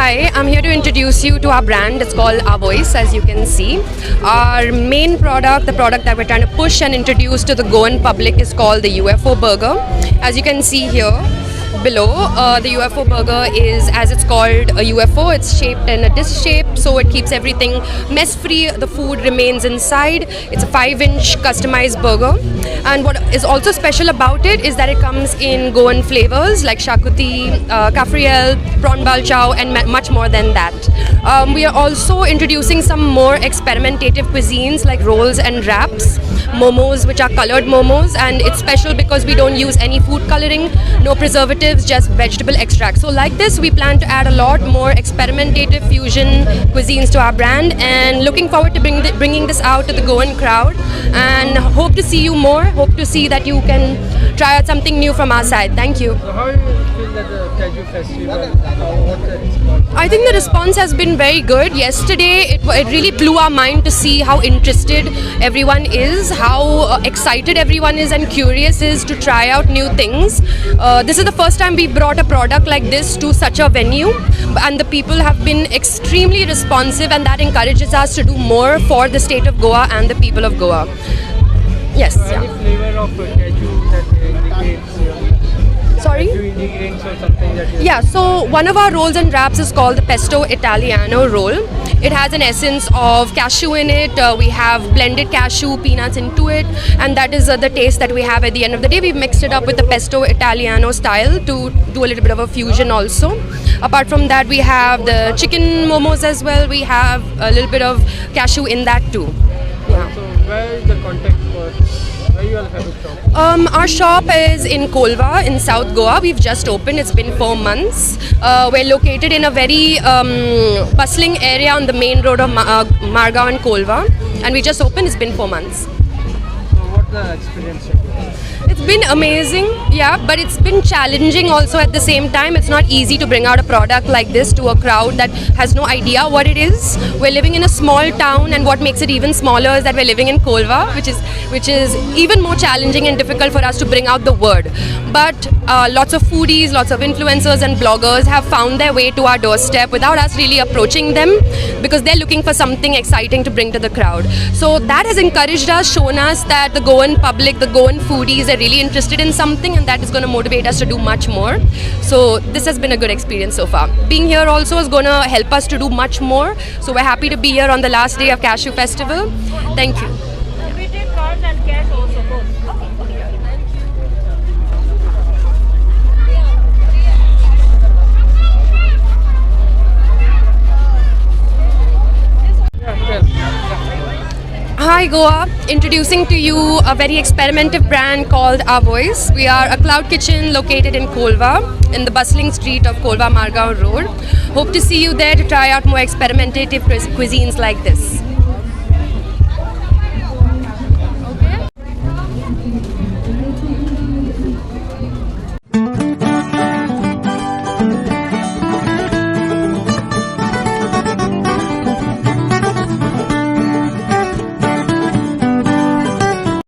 Hi, I'm here to introduce you to our brand. It's called Our Voice, as you can see. Our main product, the product that we're trying to push and introduce to the Goan public, is called the UFO Burger. As you can see here below, the UFO Burger is, as it's called, a UFO. It's shaped in a disc shape, so it keeps everything mess free. The food remains inside. It's a 5-inch customized burger. And what is also special about it is that it comes in Goan flavors like shakuti, kafriel, prawn bal chow, and much more than that. We are also introducing some more experimentative cuisines like rolls and wraps, momos, which are colored momos, and it's special because we don't use any food coloring, no preservatives, just vegetable extract. So like this, we plan to add a lot more experimentative fusion cuisines to our brand, and looking forward to bringing this out to the Goan crowd, and hope to see you more, hope to see that you can try out something new from our side. Thank you. So how do you feel that the Cashew Festival, what's the response? I think the response has been very good. Yesterday, it really blew our mind to see how interested everyone is, how excited everyone is and curious is to try out new things. This is the first time we brought a product like this to such a venue, and the people have been extremely responsive, and that encourages us to do more for the state of Goa and the people of Goa. Yes. Any flavor of cashew that indicates? Sorry? Cashew ingredients or something that you... Yeah, so one of our rolls and wraps is called the Pesto Italiano roll. It has an essence of cashew in it. We have blended cashew peanuts into it, and that is the taste that we have at the end of the day. We've mixed it up with the Pesto Italiano style to do a little bit of a fusion also. Apart from that, we have the chicken momos as well. We have a little bit of cashew in that too. Yeah. So where is the contact for... Where you all have it from? Our shop is in Kolva in South Goa. We've just opened. It's been 4 months. We're located in a very bustling area on the main road of Margao and Kolva, and we just opened. It's been 4 months. So what's the experience? It's been amazing, yeah, but it's been challenging also at the same time. It's not easy to bring out a product like this to a crowd that has no idea what it is. We're living in a small town, and what makes it even smaller is that we're living in Kolva, which is even more challenging and difficult for us to bring out the word. But lots of foodies, lots of influencers and bloggers have found their way to our doorstep without us really approaching them, because they're looking for something exciting to bring to the crowd. So that has encouraged us, shown us that the Goan public, the Goan foodies are really interested in something, and that is going to motivate us to do much more. So this has been a good experience so far. Being here also is going to help us to do much more. So we're happy to be here on the last day of Cashew Festival. Thank you. We take cards and cash also both. Hi Goa, introducing to you a very experimental brand called Our Voice. We are a cloud kitchen located in Kolva, in the bustling street of Kolva Margao Road. Hope to see you there to try out more experimentative cuisines like this.